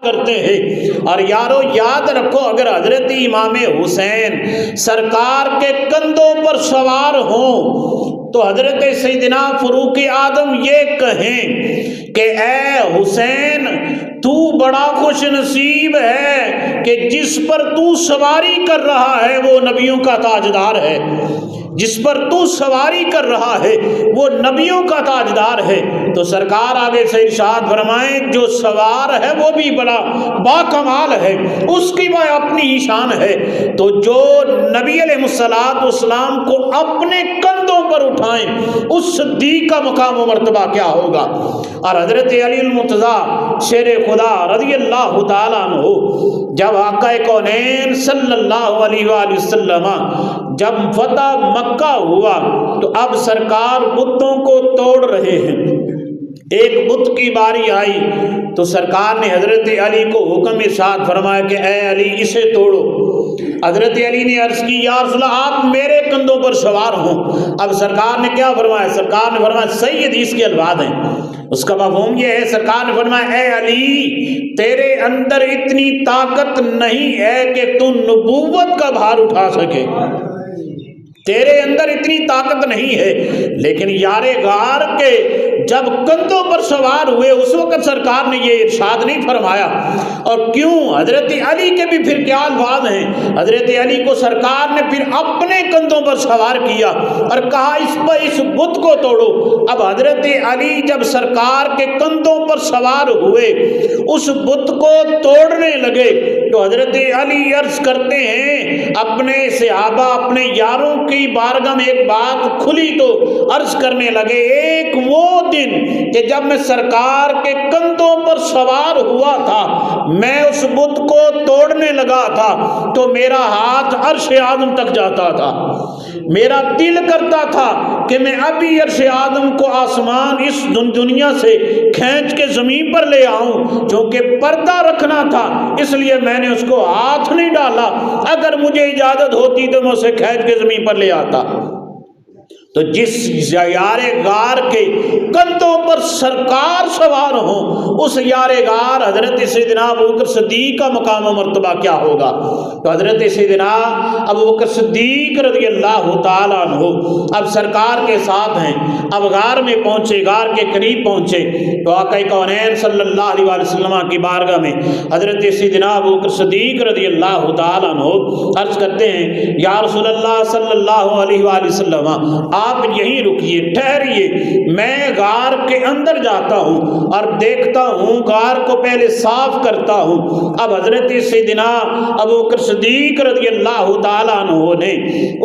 کرتے ہیں۔ اور یارو یاد رکھو، اگر حضرت امام حسین سرکار کے کندھوں پر سوار ہوں تو حضرت سیدنا فاروق اعظم یہ کہیں کہ اے حسین، تو بڑا خوش نصیب ہے کہ جس پر تو سواری کر رہا ہے وہ نبیوں کا تاجدار ہے، جس پر تو سواری کر رہا ہے وہ نبیوں کا تاجدار ہے۔ تو سرکار آگے سے ارشاد فرمائیں جو سوار ہے وہ بھی بڑا باکمال ہے، اس کی وہ اپنی ہی شان ہے۔ تو جو نبی علیہ السلام کو اپنے کندھوں پر اٹھائیں اس صدیق کا مقام و مرتبہ کیا ہوگا۔ اور حضرت علی المرتضیٰ شیر خدا رضی اللہ تعالیٰ عنہ جب آقا کونین صلی اللہ علیہ وآلہ وسلم جب فتح مکہ ہوا تو اب سرکار بتوں کو توڑ رہے ہیں۔ ایک بت کی باری آئی تو سرکار نے حضرت علی کو حکم ارشاد فرمایا کہ اے علی اسے توڑو۔ حضرت علی نے عرض کی یا رسول اللہ آپ میرے کندھوں پر سوار ہوں۔ اب سرکار نے کیا فرمایا؟ سرکار نے فرمایا صحیح حدیث کے الفاظ ہیں، اس کا مفہوم یہ ہے، سرکار نے فرمایا اے علی تیرے اندر اتنی طاقت نہیں ہے کہ تو نبوت کا بھار اٹھا سکے، تیرے اندر اتنی طاقت نہیں ہے۔ لیکن یار غار کے جب کندھوں پر سوار ہوئے اس وقت سرکار نے یہ ارشاد نہیں فرمایا۔ اور کیوں؟ حضرت علی کے بھی پھر کیا الفاظ ہیں، حضرت علی کو سرکار نے پھر اپنے کندھوں پر سوار کیا اور کہا اس بت کو توڑو۔ اب حضرت علی جب سرکار کے کندھوں پر سوار ہوئے اس بت کو توڑنے لگے تو حضرت علی عرض کرتے ہیں اپنے صحابہ اپنے یاروں کی بارگاہ میں ایک بات کھلی تو عرض کرنے لگے، ایک وہ دن کہ جب میں سرکار کے کندھوں پر سوار ہوا تھا، میں اس بت کو توڑنے لگا تھا تو میرا ہاتھ عرش اعظم تک جاتا تھا، میرا دل کرتا تھا کہ میں ابھی عرش اعظم کو آسمان اس دنیا سے کھینچ کے زمین پر لے آؤں، چونکہ پردہ رکھنا تھا اس لیے میں نے اس کو ہاتھ نہیں ڈالا، اگر مجھے اجازت ہوتی تو میں اسے کھینچ کے زمین پر لے آتا۔ تو جس یار غار کے کندھوں پر سرکار سوار ہوں اس یار غار حضرت سیدنا ابوبکر صدیق کا مقام و مرتبہ کیا ہوگا۔ تو حضرت سیدنا ابوبکر صدیق رضی اللہ تعالیٰ عنہ اب سرکار کے ساتھ ہیں، اب غار میں پہنچے، غار کے قریب پہنچے تو آقا کونین صلی اللہ علیہ وآلہ وسلم کی بارگاہ میں حضرت سیدنا ابوبکر صدیق رضی اللہ تعالیٰ عنہ عرض کرتے ہیں یا رسول اللہ صلی اللہ علیہ وآلہ وسلم آپ یہیں رکیے، ٹھہریے، میں غار کے اندر جاتا ہوں اور دیکھتا ہوں، غار کو پہلے صاف کرتا ہوں۔ اب حضرت سیدنا ابوبکر صدیق رضی اللہ تعالیٰ عنہ نے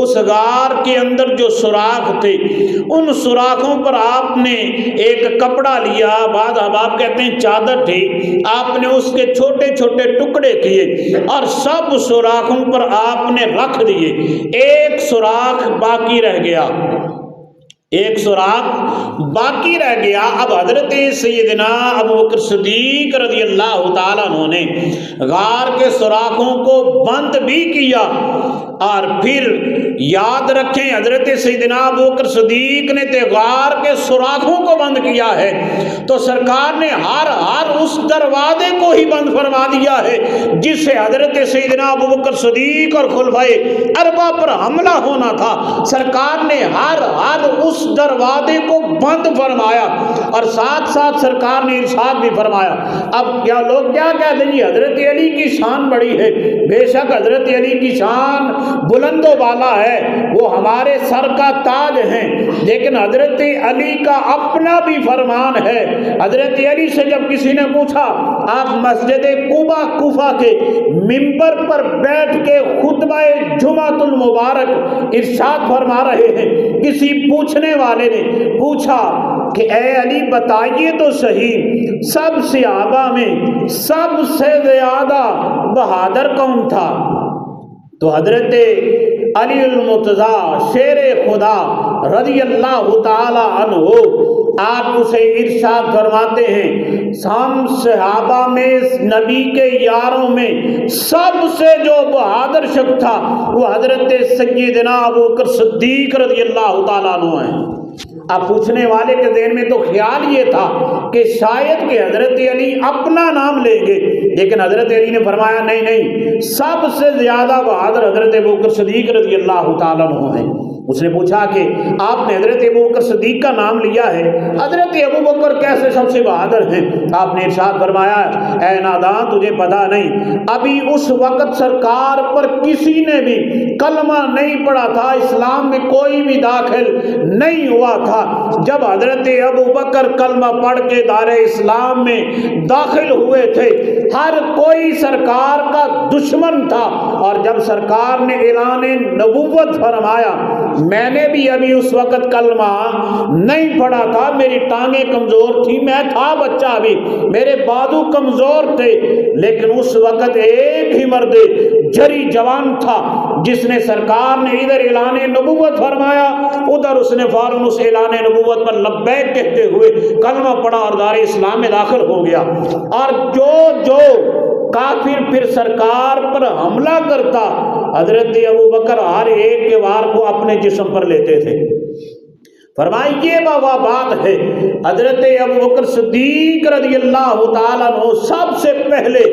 اس غار کے اندر جو سوراخ تھے ان سوراخوں پر آپ نے ایک کپڑا لیا، بعض احباب کہتے ہیں چادر تھی، آپ نے اس کے چھوٹے چھوٹے ٹکڑے کیے اور سب سوراخوں پر آپ نے رکھ دیے، ایک سوراخ باقی رہ گیا، ایک سوراخ باقی رہ گیا۔ اب حضرت سیدنا ابوبکر صدیق رضی اللہ تعالیٰ عنہ نے غار کے سوراخوں کو بند بھی کیا اور پھر یاد رکھیں حضرت سیدنا ابوبکر صدیق نے غار کے سوراخوں کو بند کیا ہے تو سرکار نے ہر اس دروازے کو ہی بند فرما دیا ہے جس سے حضرت سیدنا ابوبکر صدیق اور خلفائے اربعہ پر حملہ ہونا تھا، سرکار نے ہر اس دروازے کو بند فرمایا اور ساتھ ساتھ سرکار نے ارشاد بھی فرمایا۔ اب کیا لوگ کیا کہتے ہیں حضرت علی کی شان بڑی ہے، بے شک حضرت علی کی شان بلند و بالا ہے، وہ ہمارے سر کا تاج ہیں، لیکن حضرت علی کا اپنا بھی فرمان ہے۔ حضرت علی سے جب کسی نے پوچھا آپ مسجد قباء کوفہ کے منبر پر بیٹھ کے خطبہ جمعۃ المبارک ارشاد فرما رہے ہیں، کسی پوچھنے والے نے پوچھا کہ اے علی بتائیے تو صحیح سب صحابہ میں سب سے زیادہ بہادر کون تھا؟ تو حضرت علی المرتضیٰ شیر خدا رضی اللہ تعالی عنہ آپ اسے ارشاد فرماتے ہیں ہم صحابہ میں نبی کے یاروں میں سب سے جو بہادر شخص تھا وہ حضرت سیدنا ابوبکر صدیق رضی اللہ تعالیٰ عنہ ہیں۔ اب پوچھنے والے کے ذہن میں تو خیال یہ تھا کہ شاید کہ حضرت علی اپنا نام لیں گے، لیکن حضرت علی نے فرمایا نہیں نہیں، سب سے زیادہ بہادر حضرت ابوبکر صدیق رضی اللہ تعالیٰ عنہ ہیں۔ اس نے پوچھا کہ آپ نے حضرت ابوبکر صدیق کا نام لیا ہے، حضرت ابوبکر کیسے سب سے بہادر ہیں؟ آپ نے ارشاد فرمایا اے ناداں تجھے پتہ نہیں، ابھی اس وقت سرکار پر کسی نے بھی کلمہ نہیں پڑھا تھا، اسلام میں کوئی بھی داخل نہیں ہوا تھا، جب حضرت ابوبکر کلمہ پڑھ کے دار اسلام میں داخل ہوئے تھے ہر کوئی سرکار کا دشمن تھا، اور جب سرکار نے اعلان نبوت فرمایا میں نے بھی ابھی اس وقت کلمہ نہیں پڑھا تھا، میری ٹانگیں کمزور تھی، میں تھا بچہ ابھی، میرے بازو کمزور تھے، لیکن اس وقت ایک ہی مرد جری جوان تھا جس نے سرکار نے ادھر اعلان نبوت فرمایا، ادھر اس نے فوراً اس اعلان نبوت پر لبیک کہتے ہوئے کلمہ پڑھا اور دار اسلام میں داخل ہو گیا۔ اور جو کافر پھر سرکار پر حملہ کرتا، حضرت ابوبکر ہر ایک کے وار کو اپنے جسم پر لیتے تھے۔ فرمائی یہ بات ہے، حضرت ابوبکر صدیق رضی اللہ تعالیٰ عنہ سب سے پہلے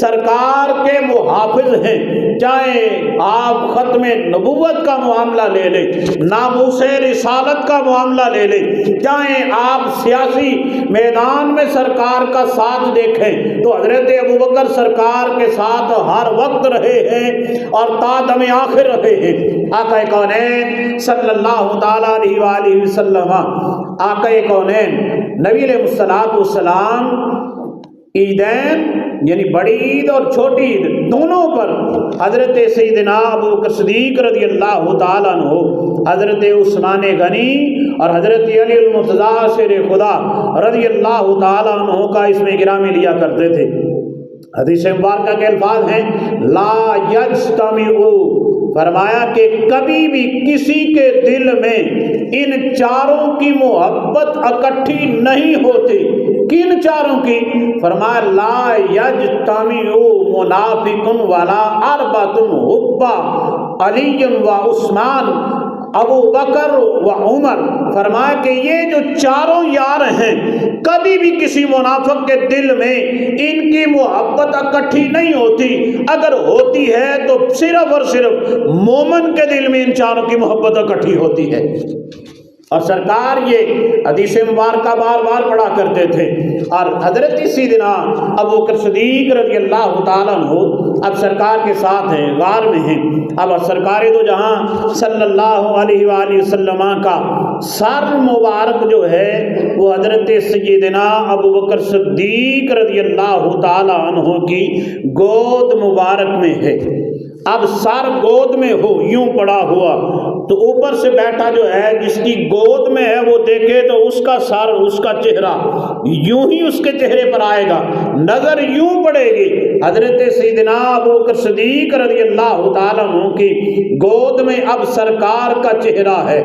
سرکار کے محافظ ہیں، چاہے آپ ختم نبوت کا معاملہ لے لیں، ناموس رسالت کا معاملہ لے لیں، چاہے آپ سیاسی میدان میں سرکار کا ساتھ دیکھیں تو حضرت ابوبکر سرکار کے ساتھ ہر وقت رہے ہیں اور تا دم آخر رہے ہیں۔ آقا کونین صلی اللہ تعالیٰ علیہ وآلہ وسلم، آقا کونین نبی علیہ الصلوۃ والسلام عیدین یعنی بڑی عید اور چھوٹی عید دونوں پر حضرت سیدنا ابوبکر صدیق رضی اللہ تعالیٰ عنہ، حضرت عثمان غنی اور حضرت علی المرتضیٰ شیر خدا رضی اللہ تعالیٰ عنہ کا اسم گرامی لیا کرتے تھے۔ حدیث مبارکہ کے الفاظ ہیں لا یجتمعوا، فرمایا کہ کبھی بھی کسی کے دل میں ان چاروں کی محبت اکٹھی نہیں ہوتی۔ کن چاروں کی؟ فرمایا لا یجتمع منافق ولا اربعۃ حب علی و عثمان ابو بکر و عمر، فرمایا کہ یہ جو چاروں یار ہیں کبھی بھی کسی منافق کے دل میں ان کی محبت اکٹھی نہیں ہوتی، اگر ہوتی ہے تو صرف اور صرف مومن کے دل میں ان چاروں کی محبت اکٹھی ہوتی ہے۔ اور سرکار یہ حدیث مبارکہ بار بار پڑھا کرتے تھے۔ اور حضرت سیدنا ابوبکر صدیق رضی اللہ تعالیٰ عنہ اب سرکار کے ساتھ ہیں، غار میں ہیں۔ اب سرکار دو جہاں صلی اللہ علیہ وآلہ وسلم کا سر مبارک جو ہے وہ حضرت سیدنا ابوبکر صدیق رضی اللہ تعالیٰ عنہ کی گود مبارک میں ہے۔ اب سر گود میں ہو یوں پڑا ہوا تو اوپر سے بیٹھا جو ہے جس کی گود میں ہے وہ دیکھے تو اس کا سر، اس کا چہرہ یوں ہی اس کے چہرے پر آئے گا، نظر یوں پڑے گی۔ حضرت سیدنا ابوبکر صدیق رضی اللہ تعالیٰ عنہ کی گود میں اب سرکار کا چہرہ ہے،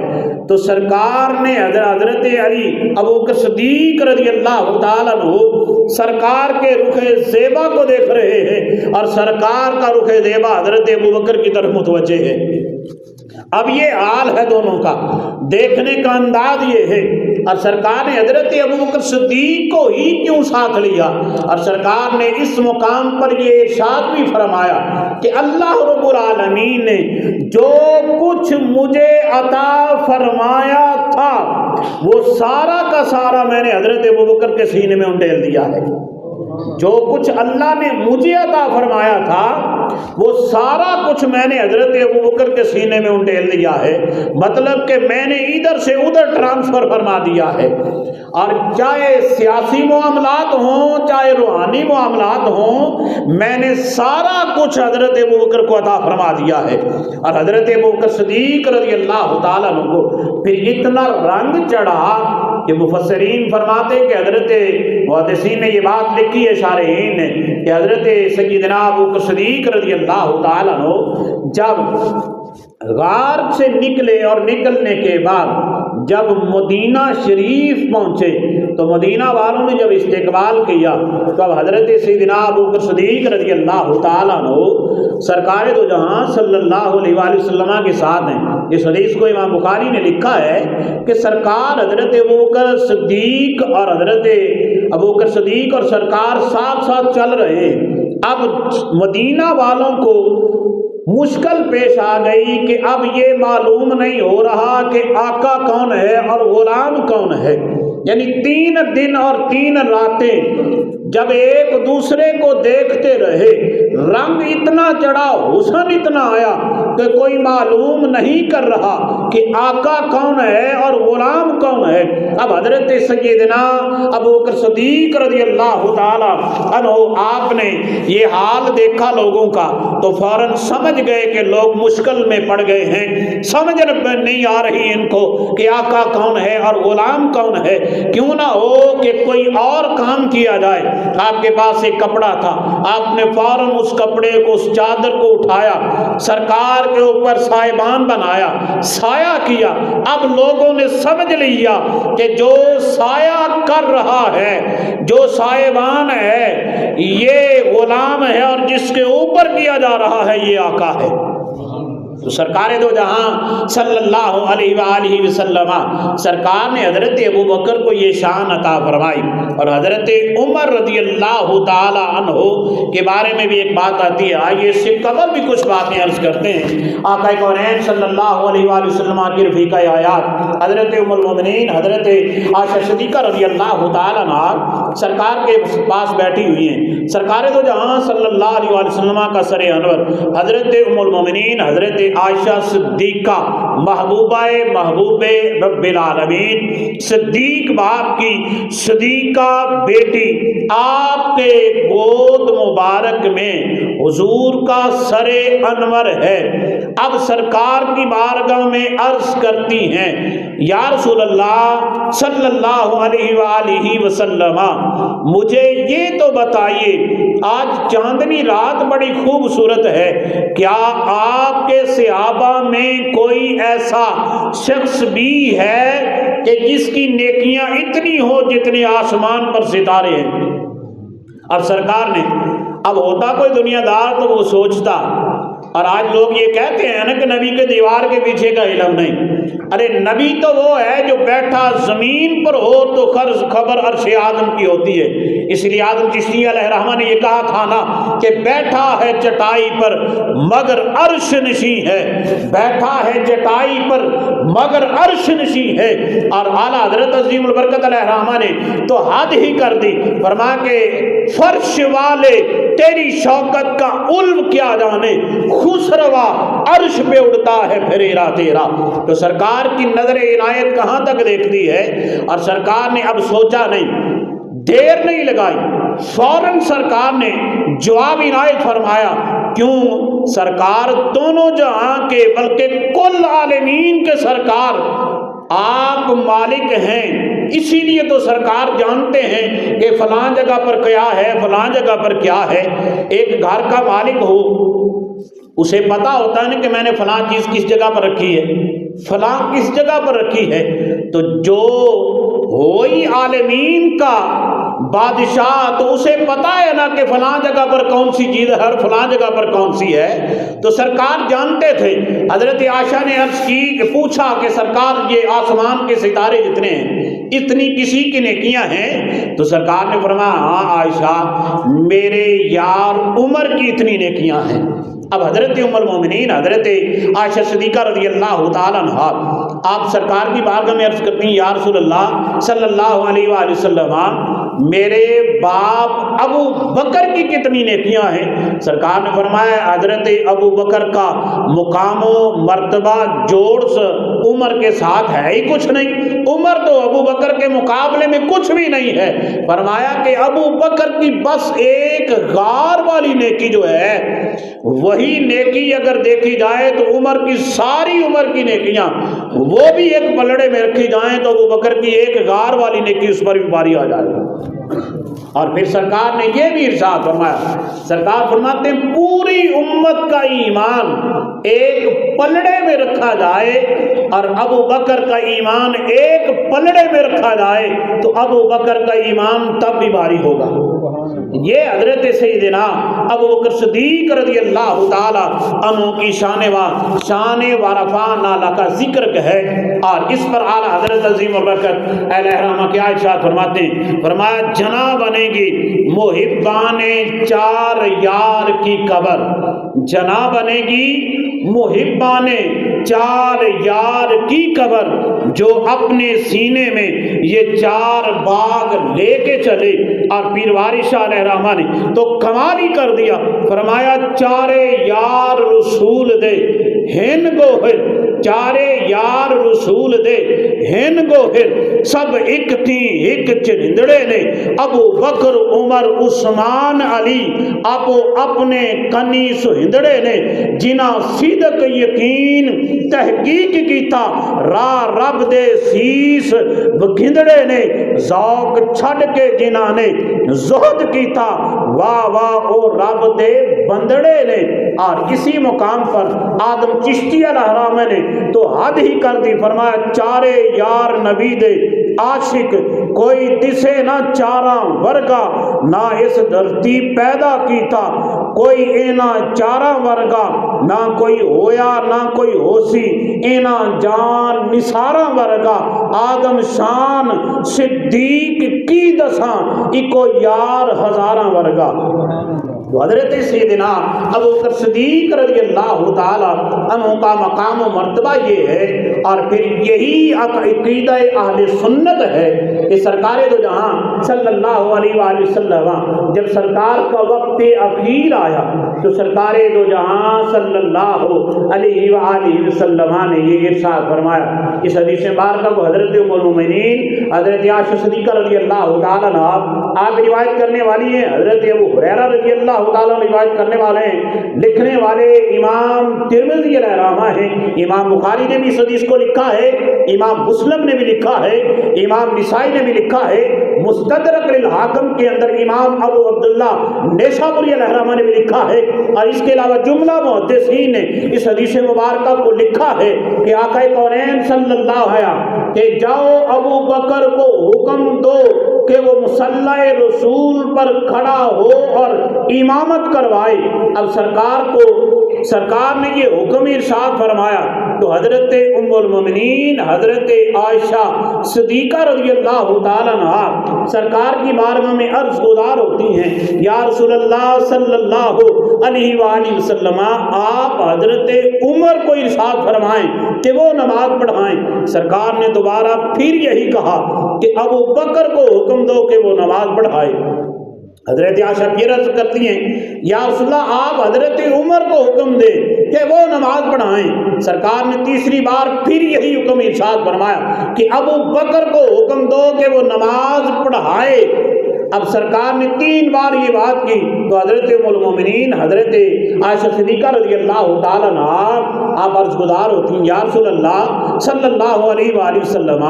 تو سرکار نے حضرت علی ابوبکر صدیق رضی اللہ تعالیٰ عنہ سرکار کے رخ زیبا کو دیکھ رہے ہیں اور سرکار کا رخ زیبا حضرت ابوبکر کی طرف متوجہ ہے۔ اب یہ حال ہے دونوں کا، دیکھنے کا انداز یہ ہے۔ اور سرکار نے حضرت ابوبکر صدیق کو ہی کیوں ساتھ لیا؟ اور سرکار نے اس مقام پر یہ ارشاد بھی فرمایا کہ اللہ رب العالمین نے جو کچھ مجھے عطا فرمایا تھا وہ سارا کا سارا میں نے حضرت ابوبکر کے سینے میں انڈیل دیا ہے۔ جو کچھ اللہ نے مجھے عطا فرمایا تھا وہ سارا کچھ میں نے حضرت ابوبکر کے سینے میں انڈیل دیا ہے، مطلب کہ میں نے ادھر سے ادھر ٹرانسفر فرما دیا ہے۔ اور چاہے سیاسی معاملات ہوں چاہے روحانی معاملات ہوں، میں نے سارا کچھ حضرت ابوبکر کو عطا فرما دیا ہے۔ اور حضرت ابوبکر صدیق رضی اللہ تعالیٰ عنہ کو پھر اتنا رنگ چڑھا کہ مفسرین فرماتے کہ حضرت محدثین نے یہ بات لکھی ہے، شارحین نے، کہ حضرت سیدنا ابوبکر صدیق رضی اللہ تعالیٰ عنہ جب غار سے نکلے اور نکلنے کے بعد جب مدینہ شریف پہنچے تو مدینہ والوں نے جب استقبال کیا تو اب حضرت سیدنا ابوبکر صدیق رضی اللہ تعالیٰ عنہ سرکار دو جہاں صلی اللہ علیہ وآلہ وسلم کے ساتھ ہیں۔ اس حدیث کو امام بخاری نے لکھا ہے کہ سرکار حضرت ابوبکر صدیق اور سرکار ساتھ ساتھ چل رہے۔ اب مدینہ والوں کو مشکل پیش آ گئی کہ اب یہ معلوم نہیں ہو رہا کہ آقا کون ہے اور غلام کون ہے، یعنی 3 دن اور 3 راتیں جب ایک دوسرے کو دیکھتے رہے، رنگ اتنا چڑھا، حسن اتنا آیا کہ کوئی معلوم نہیں کر رہا کہ آقا کون ہے اور غلام کون ہے۔ اب حضرت سیدنا ابوبکر صدیق رضی اللہ تعالی عنہ آپ نے یہ حال دیکھا لوگوں کا تو فوراً سمجھ گئے کہ لوگ مشکل میں پڑ گئے ہیں، سمجھ نہیں آ رہی ان کو کہ آقا کون ہے اور غلام کون ہے۔ کیوں نہ ہو کہ کوئی اور کام کیا جائے۔ آپ کے پاس ایک کپڑا تھا، آپ نے فوراً اس کپڑے کو، اس چادر کو اٹھایا، سرکار کے اوپر سائبان بنایا، سایہ کیا۔ اب لوگوں نے سمجھ لیا کہ جو سایہ کر رہا ہے، جو سائبان ہے، یہ غلام ہے اور جس کے اوپر کیا جا رہا ہے یہ آقا ہے۔ تو سرکار دو جہاں صلی اللہ علیہ وآلہ وسلم سرکار نے حضرت ابوبکر کو یہ شان عطا فرمائی، اور حضرت عمر رضی اللہ تعالی عنہ کے بارے میں بھی ایک بات آتی ہے۔ آئیے اس سے قبل بھی کچھ باتیں عرض کرتے ہیں۔ آقا کونین صلی اللہ علیہ وآلہ وسلم کی رفیقہ حیات حضرت ام المؤمنین حضرت عائشہ صدیقہ رضی اللہ تعالی عنہ سرکار کے پاس بیٹھی ہوئی ہیں۔ سرکار دو جہاں صلی اللہ علیہ وآلہ وسلم کا سر انور حضرت ام المؤمنین حضرت عائشہ صدیقہ محبوب رب العالمین، صدیق باپ کی صدیقہ بیٹی، آپ کے گود مبارک میں حضور کا سر انور ہے۔ اب سرکار کی بارگاہ میں عرض کرتی ہیں، یا رسول اللہ صلی اللہ علیہ وآلہ وسلم، مجھے یہ تو بتائیے، آج چاندنی رات بڑی خوبصورت ہے، کیا آپ کے صحابہ میں کوئی ایسا شخص بھی ہے کہ جس کی نیکیاں اتنی ہو جتنے آسمان پر ستارے ہیں؟ اب سرکار نے، اب ہوتا کوئی دنیا دار تو وہ سوچتا، اور آج لوگ یہ کہتے ہیں نا کہ نبی کے دیوار کے پیچھے کا علم نہیں۔ ارے نبی تو وہ ہے جو بیٹھا زمین پر ہو تو خبر عرش آدم کی ہوتی ہے۔ اس لیے آدم چشتی علیہ الرحمہ نے یہ کہا تھا نا کہ بیٹھا ہے چٹائی پر مگر عرش نشیں ہے، بیٹھا ہے چٹائی پر مگر عرش نشیں ہے۔ اور اعلیٰ حضرت عظیم البرکت علیہ الرحمہ نے تو حد ہی کر دی، فرما کہ فرش والے تیری شوکت کا علم کیا جانے، خسروا عرش پہ اڑتا ہے پھریرا تیرا۔ تو سرکار کی نظر عنایت کہاں تک دیکھتی ہے، اور سرکار نے اب سوچا نہیں، دیر نہیں لگائی، فوراً سرکار نے جواب عنایت فرمایا۔ کیوں؟ سرکار دونوں جہاں کے بلکہ کل عالمین کے سرکار آپ مالک ہیں، اسی لیے تو سرکار جانتے ہیں کہ فلاں جگہ پر کیا ہے، فلاں جگہ پر کیا ہے۔ ایک گھر کا مالک ہو، اسے پتا ہوتا ہے نا کہ میں نے فلاں چیز کس جگہ پر رکھی ہے، فلاں کس جگہ پر رکھی ہے۔ تو جو ہوئی عالمین کا بادشاہ تو اسے پتا ہے نا کہ فلاں جگہ پر کون سی چیز ہے اور فلاں جگہ پر کون سی ہے۔ تو سرکار جانتے تھے۔ حضرت عائشہ نے عرض کی کہ پوچھا کہ سرکار یہ آسمان کے ستارے جتنے ہیں اتنی کسی کی نیکیاں ہیں؟ تو سرکار نے فرمایا ہاں عائشہ، میرے یار عمر کی اتنی نیکیاں ہیں۔ اب حضرت ام المؤمنین حضرت عائشہ صدیقہ رضی اللہ تعالیٰ عنہ آپ سرکار کی بارگاہ میں عرض کرتی ہیں، یا رسول اللہ صلی اللہ علیہ وآلہ وسلم، میرے باپ ابو بکر کی کتنی نیکیاں ہیں؟ سرکار نے فرمایا حضرت ابو بکر کا مقام و مرتبہ جوڑ عمر کے ساتھ ہے ہی کچھ نہیں، عمر تو ابو بکر کے مقابلے میں کچھ بھی نہیں ہے۔ فرمایا کہ ابو بکر کی بس ایک غار والی نیکی جو ہے، وہی نیکی اگر دیکھی جائے تو عمر کی ساری عمر کی نیکیاں وہ بھی ایک پلڑے میں رکھی جائیں تو ابو بکر کی ایک غار والی نیکی اس پر بھی باری آ جائے۔ اور پھر سرکار نے یہ بھی ارشاد فرمایا، سرکار فرماتے ہیں پوری امت کا ایمان ایک پلڑے میں رکھا جائے اور ابو بکر کا ایمان ایک پلڑے میں رکھا جائے تو ابو بکر کا ایمان تب بھی بھاری ہوگا۔ یہ حضرت سیدنا ابو بکر صدیق رضی اللہ تعالی عنہ کی شان و رفعنا لک ذکر ہے، اور اس پر اعلیٰ حضرت عظیم البرکت علیہ الرحمہ کیا ارشاد فرماتے ہیں، فرمایا جنا بنے گی محبان چار یار کی قبر، جنا بنے گی محبان چار یار کی قبر، جو اپنے سینے میں یہ چار باغ لے کے چلے۔ اور پیر وارث شاہ علیہ الرحمہ نے تو کمال ہی کر دیا، فرمایا چارے یار رسول دے ہن گوہر، چارے یار رسول دے ہن گوہر، سب ایک تھی ایک چرندڑے نے، ابو بکر عمر عثمان علی آپ اپنے کنی سہندڑے نے، جنا صدق یقین تحقیق کیتا راہ رب دے سیس بگندڑے نے، ذوق چھڑ کے جنا نے زہد کیتا واہ واہ او رب دے بندڑے نے۔ اور اسی مقام پر آدم چشتی علیہ الرحمہ نے تو حد ہی کر دی، فرمایا چارے یار نبی دے عاشق کوئی دسے نہ چاراں ورگا، نہ اس دھرتی پیدا کیتا کوئی اینا چاراں ورگا، نہ کوئی ہویا نہ کوئی ہوسی اینا جان نثاراں ورگا، آدم شان صدیق کی دساں اکو یار ہزاراں ورگا۔ تو حضرت سیدنا ابو بکر صدیق رضی اللہ تعالی عنہ کا مقام و مرتبہ یہ ہے، اور پھر یہی عقیدہ اہل سنت ہے کہ سرکار دو جہاں صلی اللہ علیہ وآلہ وسلم جب سرکار کا وقت اخیر آیا تو سرکار دو جہاں صلی اللہ علیہ وآلہ وسلم نے یہ ارشاد فرمایا۔ اس حدیث مبارکہ کو حضرت ام المؤمنین حضرت عائشہ صدیقہ رضی اللہ تعالی عنہ آپ روایت کرنے والی ہیں، حضرت ابو ہریرہ رضی اللہ تعالیٰ روایت کرنے والے ہیں، لکھنے والے امام ترمذی علیہ الرحمہ ہیں، امام بخاری نے بھی اس حدیث کو لکھا ہے، امام مسلم نے بھی لکھا ہے، امام نسائی نے بھی لکھا ہے، مستدرک للحاکم کے اندر امام ابو عبداللہ نیسابوری علیہ الرحمہ نے بھی لکھا ہے، اور اس کے علاوہ جملہ محدثین نے اس حدیث مبارکہ کو لکھا ہے کہ آقا کونین صلی اللہ علیہ وسلم کہ جاؤ ابو بکر کو حکم دو کہ وہ مصلی رسول پر کھڑا ہو اور امامت کروائے۔ اب سرکار نے یہ حکم ارشاد فرمایا تو حضرت ام المؤمنین حضرت عائشہ صدیقہ رضی اللہ تعالیٰ عنہا سرکار کی بارگاہ میں عرض گزار ہوتی ہیں، یا رسول اللہ صلی اللہ علیہ وآلہ وسلم آپ حضرت عمر کو ارشاد فرمائیں کہ وہ نماز پڑھائیں۔ سرکار نے دوبارہ پھر یہی کہا کہ ابو بکر کو حکم دو کہ وہ نماز پڑھائے۔ حضرت عائشہ پھر عرض کرتی ہیں، یا رسول اللہ آپ حضرت عمر کو حکم دے کہ وہ نماز پڑھائیں۔ سرکار نے تیسری بار پھر یہی حکم ارشاد فرمایا کہ ابو بکر کو حکم دو کہ وہ نماز پڑھائے۔ اب سرکار نے 3 بار یہ بات کی تو حضرت ام المؤمنین حضرت عائشہ صدیقہ رضی اللہ تعالیٰ عنہ آپ عرض گزار ہوتی ہیں، یا رسول اللہ صلی اللہ علیہ وآلہ وسلم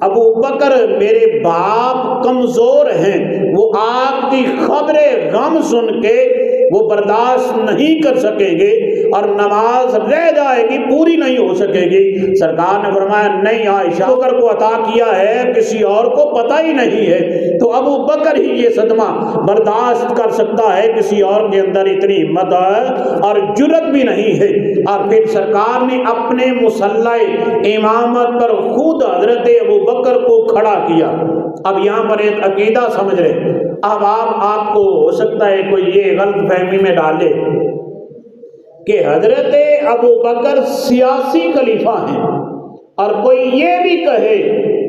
ابو بکر میرے باپ کمزور ہیں، وہ آپ کی خبر غم سن کے وہ برداشت نہیں کر سکیں گے اور نماز رہ جائے گی، پوری نہیں ہو سکے گی۔ سرکار نے فرمایا نہیں عائشہ، ابو بکر کو عطا کیا ہے کسی اور کو پتہ ہی نہیں ہے، تو ابو بکر ہی یہ صدمہ برداشت کر سکتا ہے، کسی اور کے اندر اتنی ہمت اور جرت بھی نہیں ہے۔ اور پھر سرکار نے اپنے مصلی امامت پر خود حضرت ابو بکر کو کھڑا کیا۔ اب یہاں پر ایک عقیدہ سمجھ رہے، اب آپ کو ہو سکتا ہے کوئی یہ غلط فہمی میں ڈالے کہ حضرت ابو بکر سیاسی خلیفہ ہیں، اور کوئی یہ بھی کہے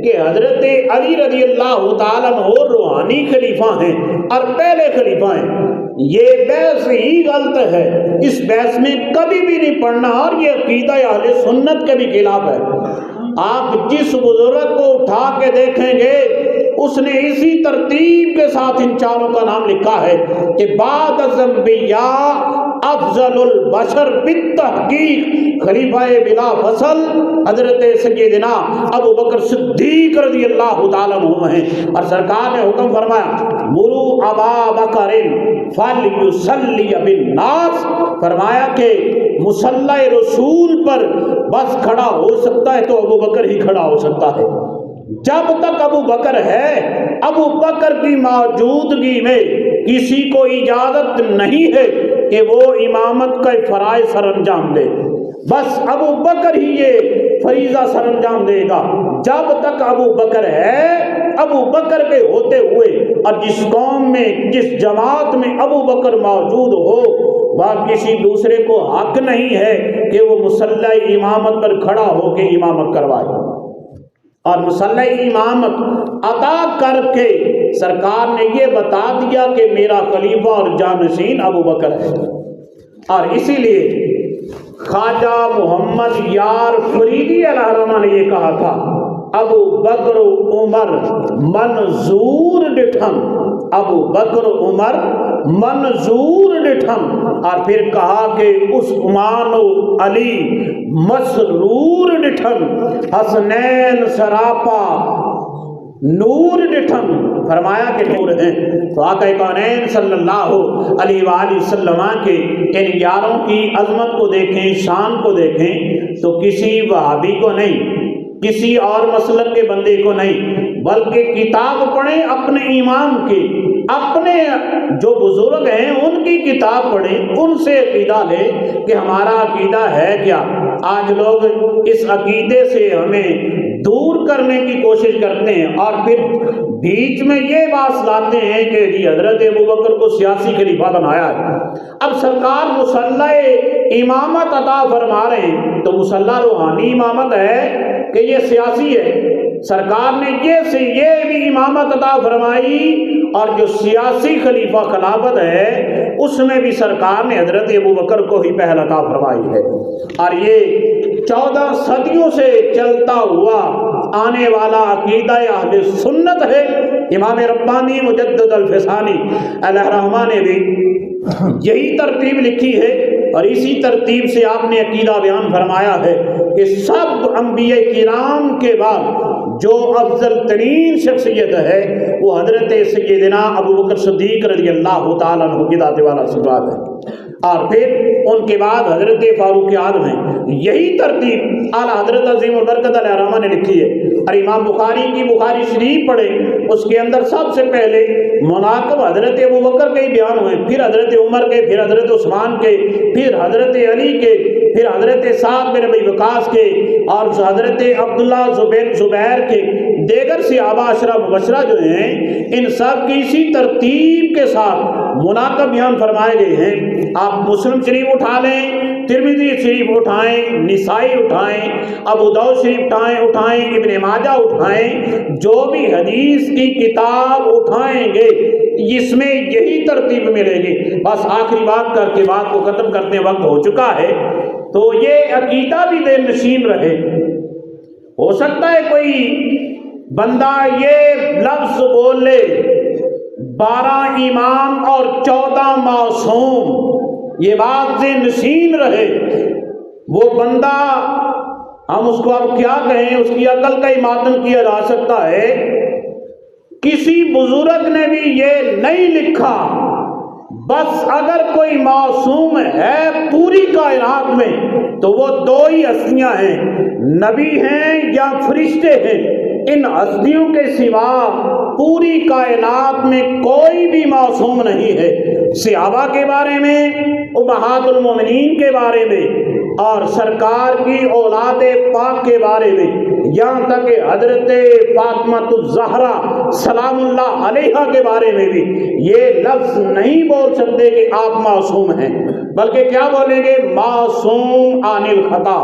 کہ حضرت علی رضی اللہ تعالیٰ عنہ روحانی خلیفہ ہیں اور پہلے خلیفہ ہیں۔ یہ بحث ہی غلط ہے، اس بحث میں کبھی بھی نہیں پڑھنا، اور یہ عقیدہ اہل سنت کے بھی خلاف ہے۔ آپ جس بزرگ کو اٹھا کے دیکھیں گے اس نے اسی ترتیب کے ساتھ ان چاروں کا نام لکھا ہے کہ بعد الانبیاء افضل البشر بالتحقیق خلیفہ بلا فصل حضرت سیدنا ابو بکر صدیق رضی اللہ تعالیٰ عنہ ہیں۔ اور سرکار نے حکم فرمایا مرو ابا بکر فلیصلی بالناس، فرمایا کہ مصلی رسول پر بس کھڑا ہو سکتا ہے تو ابو بکر ہی کھڑا ہو سکتا ہے۔ جب تک ابو بکر ہے، ابو بکر کی موجودگی میں کسی کو اجازت نہیں ہے کہ وہ امامت کا فرائض سر انجام دے، بس ابو بکر ہی یہ فریضہ سر انجام دے گا۔ جب تک ابو بکر ہے، ابو بکر کے ہوتے ہوئے اور جس قوم میں جس جماعت میں ابو بکر موجود ہو، وہاں کسی دوسرے کو حق نہیں ہے کہ وہ مصلی امامت پر کھڑا ہو کے امامت کروائے۔ اور مصلی امامت عطا کر کے سرکار نے یہ بتا دیا کہ میرا خلیفہ اور جانشین ابو بکر ہے۔ اور اسی لیے خواجہ محمد یار فریدی علیہ الرحمہ نے یہ کہا تھا، ابو بکر عمر منظور ڈٹھم، ابو بکر عمر منظور ڈٹھم، اور پھر کہا کہ عثمان و علی مسرور ڈٹھم، حسنین سراپا نور ڈٹھم، فرمایا کہ نور ہیں۔ تو آقا کونین صلی اللہ علیہ وآلہ وسلم کے ان یاروں کی عظمت کو دیکھیں، شان کو دیکھیں تو کسی وہابی کو نہیں، کسی اور مسلک کے بندے کو نہیں، بلکہ کتاب پڑھیں اپنے امام کی، اپنے جو بزرگ ہیں ان کی کتاب پڑھیں، ان سے عقیدہ لیں کہ ہمارا عقیدہ ہے کیا۔ آج لوگ اس عقیدے سے ہمیں دور کرنے کی کوشش کرتے ہیں اور پھر بیچ میں یہ بات لاتے ہیں کہ جی حضرت ابوبکر کو سیاسی خلیفہ بنایا ہے۔ اب سرکار مصلی امامت عطا فرما رہے ہیں تو مصلی روحانی امامت ہے کہ یہ سیاسی ہے؟ سرکار نے یہ بھی امامت عطا فرمائی، اور جو سیاسی خلیفہ خلافت ہے اس میں بھی سرکار نے حضرت ابوبکر کو ہی پہل عطا فرمائی ہے۔ اور یہ 14 صدیوں سے چلتا ہوا آنے والا عقیدہ اہل سنت ہے۔ امام ربانی مجدد الفسانی علیہ الرحمہ نے بھی یہی ترتیب لکھی ہے، اور اسی ترتیب سے آپ نے عقیدہ بیان فرمایا ہے کہ سب انبیاء کرام کے بعد جو افضل ترین شخصیت ہے وہ حضرت سیدنا ابوبکر صدیق رضی اللہ تعالیٰ عنہ کی ذات والا صفات ہے، اور پھر ان کے بعد حضرت فاروق اعظم ہیں۔ یہی ترتیب اعلیٰ حضرت عظیم البرکت علیہ الرحمہ نے لکھی ہے۔ اور امام بخاری کی بخاری شریف پڑھیں، اس کے اندر سب سے پہلے مناقب حضرت ابوبکر کے ہی بیان ہوئے، پھر حضرت عمر کے، پھر حضرت عثمان کے، پھر حضرت علی کے، پھر حضرت سعد بن ابی وقاص کے، اور حضرت عبداللہ زبیر کے، دیگر صحابہ عشرہ مبشرہ جو ہیں ان سب کی اسی ترتیب کے ساتھ مناقب بیان فرمائے گئے ہیں۔ آپ مسلم شریف اٹھا لیں، ترمذی شریف اٹھائیں، نسائی اٹھائیں، ابو داؤد شریف اٹھائیں، ابن ماجہ اٹھائیں، جو بھی حدیث کی کتاب اٹھائیں گے اس میں یہی ترتیب ملے گی۔ بس آخری بات کر کے بات کو ختم کرتے وقت ہو چکا ہے، تو یہ عقیدہ بھی دل نشین رہے۔ ہو سکتا ہے کوئی بندہ یہ لفظ بول لے 12 امام اور 14 معصوم، یہ بات ذہن نشین رہے، وہ بندہ ہم اس کو اب کیا کہیں، اس کی عقل کا ہی ماتم کیا جا سکتا ہے۔ کسی بزرگ نے بھی یہ نہیں لکھا، بس اگر کوئی معصوم ہے پوری کائنات میں تو وہ 2 ہی ہستیاں ہیں، نبی ہیں یا فرشتے ہیں۔ ان ہستیوں کے سوا پوری کائنات میں کوئی بھی معصوم نہیں ہے۔ صحابہ کے بارے میں، امہات المومنین کے بارے میں، اور سرکار کی اولاد پاک کے بارے میں، یہاں تک کہ حضرت فاطمہ الزہرا سلام اللہ علیہا کے بارے میں بھی یہ لفظ نہیں بول سکتے کہ آپ معصوم ہیں، بلکہ کیا بولیں گے؟ معصوم عن الخطا۔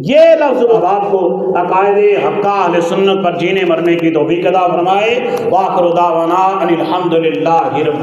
یہ لفظ آپ کو عقائد حقہ اہل سنت پر جینے مرنے کی توفیق عطا فرمائے۔ وآخر دعوانا ان الحمد للہ رب